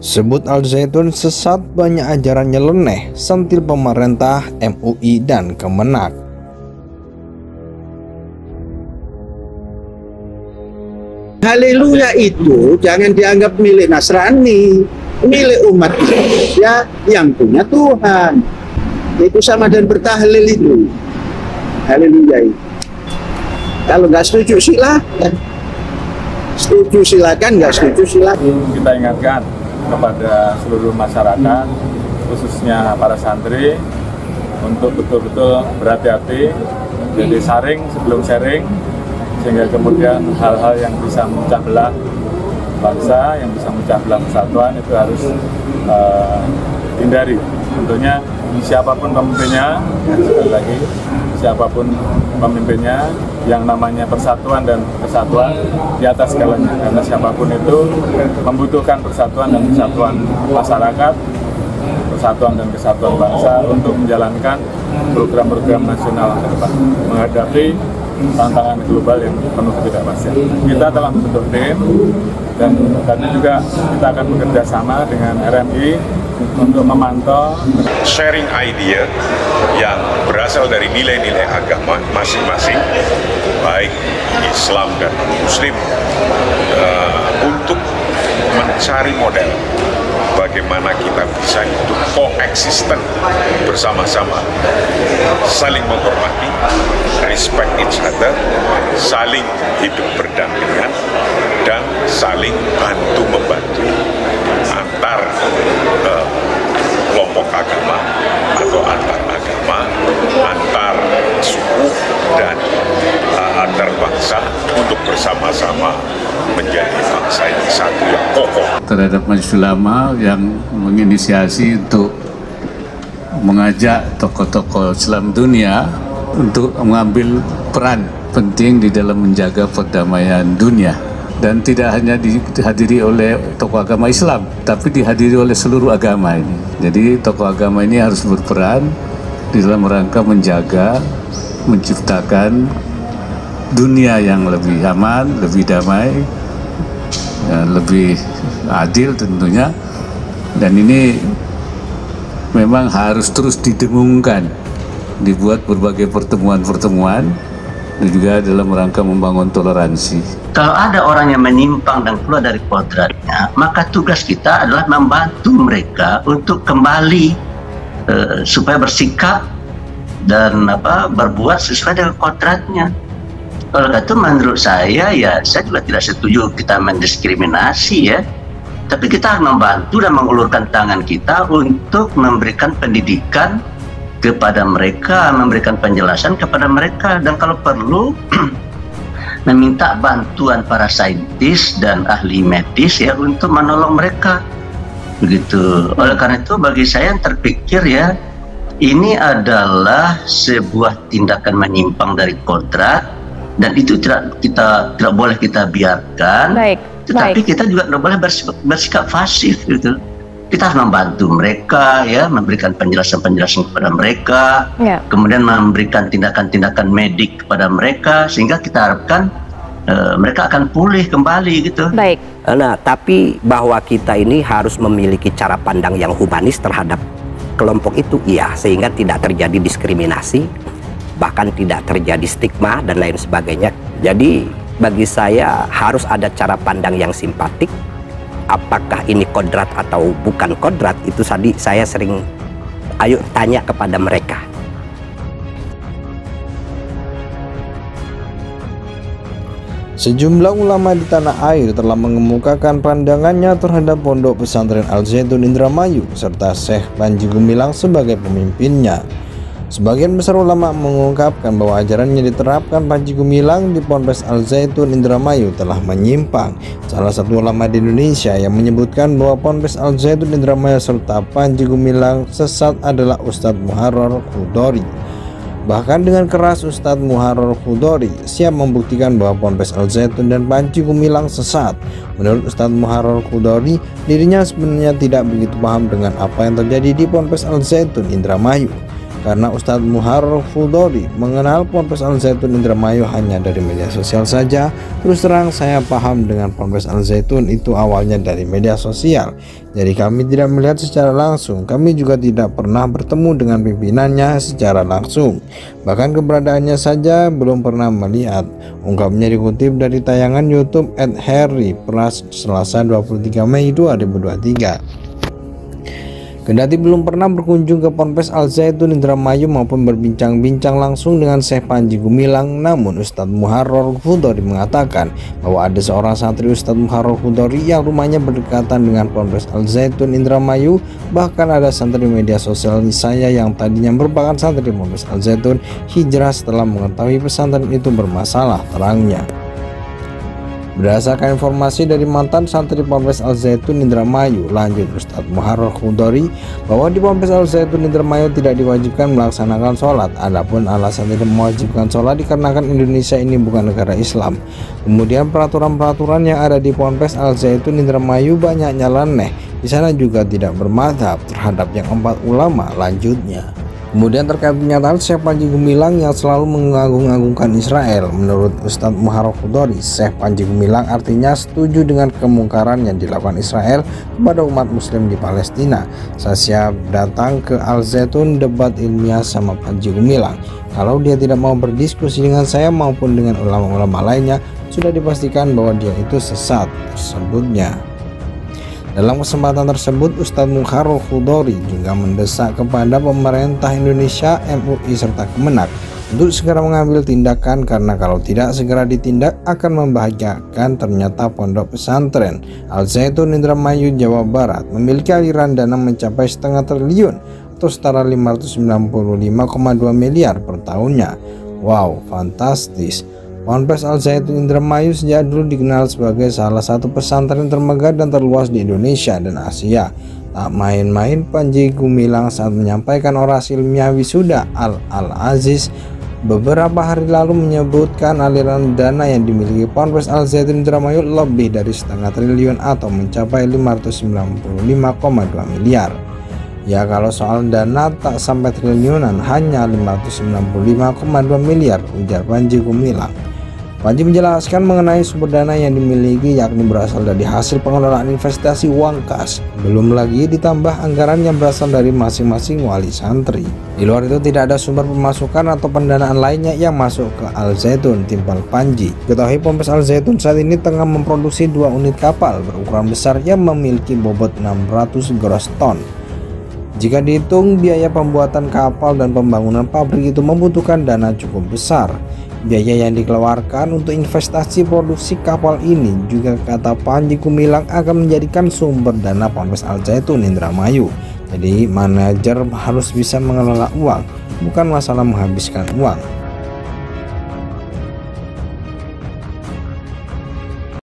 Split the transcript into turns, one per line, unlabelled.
Sebut Al Zaitun sesat, banyak ajaran nyeleneh, sentil pemerintah, MUI, dan Kemenak.
Haleluya itu jangan dianggap milik Nasrani, milik umat Indonesia yang punya Tuhan. Itu sama dan bertahlil itu. Haleluya itu. Kalau nggak setuju silakan. Setuju silakan, nggak setuju silakan.
Kita ingatkan kepada seluruh masyarakat, khususnya para santri, untuk betul-betul berhati-hati, jadi saring sebelum sharing, sehingga kemudian hal-hal yang bisa memecah belah bangsa, yang bisa memecah belah persatuan itu harus hindari. Tentunya siapapun pemimpinnya, sekali lagi, siapapun pemimpinnya, yang namanya persatuan dan kesatuan di atas segalanya, karena siapapun itu membutuhkan persatuan dan kesatuan masyarakat, persatuan dan kesatuan bangsa untuk menjalankan program-program nasional ke depan, menghadapi tantangan global yang penuh ketidakpastian. Kita telah membentuk tim, dan tadi juga kita akan bekerja sama dengan RMI untuk memantau
sharing idea yang berasal dari nilai-nilai agama masing-masing, baik Islam dan Muslim, untuk mencari model bagaimana kita bisa hidup koeksisten bersama-sama, saling menghormati, respect each other, saling hidup berdampingan, dan saling bantu-membantu antar kelompok agama atau antar agama, antar suku, dan antar bangsa untuk bersama-sama menjadi bangsa yang satu yang kokoh.
Terhadap Majelis Ulama yang menginisiasi untuk mengajak tokoh-tokoh Islam dunia untuk mengambil peran penting di dalam menjaga perdamaian dunia, dan tidak hanya dihadiri oleh tokoh agama Islam, tapi dihadiri oleh seluruh agama ini. Jadi tokoh agama ini harus berperan di dalam rangka menjaga, menciptakan dunia yang lebih aman, lebih damai, lebih adil tentunya. Dan ini memang harus terus didengungkan, dibuat berbagai pertemuan-pertemuan, dan juga dalam rangka membangun toleransi.
Kalau ada orang yang menyimpang dan keluar dari kodratnya, maka tugas kita adalah membantu mereka untuk kembali supaya bersikap dan berbuat sesuai dengan kodratnya. Kalau itu menurut saya, ya saya juga tidak setuju kita mendiskriminasi ya. Tapi kita harus membantu dan mengulurkan tangan kita untuk memberikan pendidikan kepada mereka, memberikan penjelasan kepada mereka, dan kalau perlu meminta bantuan para saintis dan ahli medis ya untuk menolong mereka. Begitu. Oleh karena itu bagi saya yang terpikir ya, ini adalah sebuah tindakan menyimpang dari kodrat, dan itu tidak boleh kita biarkan. Tetapi kita juga tidak boleh bersikap pasif gitu. Kita harus membantu mereka ya, memberikan penjelasan-penjelasan kepada mereka, kemudian memberikan tindakan-tindakan medik kepada mereka, sehingga kita harapkan mereka akan pulih kembali gitu.
Nah, tapi bahwa kita ini harus memiliki cara pandang yang humanis terhadap kelompok itu, iya, sehingga tidak terjadi diskriminasi, bahkan tidak terjadi stigma dan lain sebagainya. Jadi bagi saya harus ada cara pandang yang simpatik. Apakah ini kodrat atau bukan kodrat, itu tadi saya sering tanya kepada mereka.
Sejumlah ulama di tanah air telah mengemukakan pandangannya terhadap Pondok Pesantren Al Zaitun Indramayu serta Syekh Panji Gumilang sebagai pemimpinnya. Sebagian besar ulama mengungkapkan bahwa ajaran yang diterapkan Panji Gumilang di Ponpes Al Zaitun Indramayu telah menyimpang. Salah satu ulama di Indonesia yang menyebutkan bahwa Ponpes Al Zaitun Indramayu serta Panji Gumilang sesat adalah Ustadz Muharrar Khudori. Bahkan dengan keras Ustadz Muharrar Khudori siap membuktikan bahwa Ponpes Al Zaitun dan Panji Gumilang sesat. Menurut Ustadz Muharrar Khudori, dirinya sebenarnya tidak begitu paham dengan apa yang terjadi di Ponpes Al Zaitun Indramayu. karena Ustadz Muharrar Hudori mengenal Ponpes Al Zaitun Indramayu hanya dari media sosial saja. Terus terang saya paham dengan Ponpes Al Zaitun itu awalnya dari media sosial, jadi kami tidak melihat secara langsung. Kami juga tidak pernah bertemu dengan pimpinannya secara langsung, bahkan keberadaannya saja belum pernah melihat, ungkapnya dikutip dari tayangan YouTube @Harry_Pras Selasa 23 Mei 2023. Kendati belum pernah berkunjung ke Ponpes Al Zaitun Indramayu maupun berbincang-bincang langsung dengan Syekh Panji Gumilang, namun Ustadz Muharrar Hudori mengatakan bahwa ada seorang santri Ustadz Muharrar Hudori yang rumahnya berdekatan dengan Ponpes Al Zaitun Indramayu. Bahkan ada santri media sosial saya yang tadinya merupakan santri Ponpes Al Zaitun hijrah setelah mengetahui pesantren itu bermasalah, terangnya. Berdasarkan informasi dari mantan santri Ponpes Al Zaitun Indramayu, lanjut Ustadz Muharrar Hudori, bahwa di Ponpes Al Zaitun Indramayu tidak diwajibkan melaksanakan sholat. Adapun alasan tidak mewajibkan sholat dikarenakan Indonesia ini bukan negara Islam. Kemudian peraturan-peraturan yang ada di Ponpes Al Zaitun Indramayu banyak nyeleneh. Di sana juga tidak bermadhab terhadap yang 4 ulama, lanjutnya. Kemudian terkait pernyataan Syekh Panji Gumilang yang selalu mengagung-agungkan Israel, menurut Ustadz Muharrar Hudori, Syekh Panji Gumilang artinya setuju dengan kemungkaran yang dilakukan Israel kepada umat muslim di Palestina. Saya siap datang ke Al Zaitun debat ilmiah sama Panji Gumilang. Kalau dia tidak mau berdiskusi dengan saya maupun dengan ulama-ulama lainnya, sudah dipastikan bahwa dia itu sesat, tersebutnya. Dalam kesempatan tersebut, Ustadz Muharrar Hudori juga mendesak kepada pemerintah Indonesia, MUI serta Kemenak untuk segera mengambil tindakan, karena kalau tidak segera ditindak akan membahayakan. Ternyata Pondok Pesantren Al Zaitun Indramayu Jawa Barat memiliki aliran dana mencapai setengah triliun atau setara 595,2 miliar per tahunnya. Wow, fantastis. Ponpes Al Zaitun Indramayu sejak dulu dikenal sebagai salah satu pesantren termegah dan terluas di Indonesia dan Asia. Tak main-main Panji Gumilang saat menyampaikan orasi ilmiah wisuda Al-Aziz beberapa hari lalu menyebutkan aliran dana yang dimiliki Ponpes Al Zaitun Indramayu lebih dari setengah triliun atau mencapai 595,2 miliar. Ya, kalau soal dana tak sampai triliunan, hanya 595,2 miliar, ujar Panji Gumilang. Panji menjelaskan mengenai sumber dana yang dimiliki, yakni berasal dari hasil pengelolaan investasi uang kas, belum lagi ditambah anggaran yang berasal dari masing-masing wali santri. Di luar itu tidak ada sumber pemasukan atau pendanaan lainnya yang masuk ke Al Zaitun, timpal Panji. Ketahui Ponpes Al Zaitun saat ini tengah memproduksi 2 unit kapal berukuran besar yang memiliki bobot 600 gross ton. Jika dihitung biaya pembuatan kapal dan pembangunan pabrik itu membutuhkan dana cukup besar. Biaya yang dikeluarkan untuk investasi produksi kapal ini juga, kata Panji Gumilang, akan menjadikan sumber dana Ponpes Al Zaitun Indramayu. Jadi manajer harus bisa mengelola uang, bukan masalah menghabiskan uang.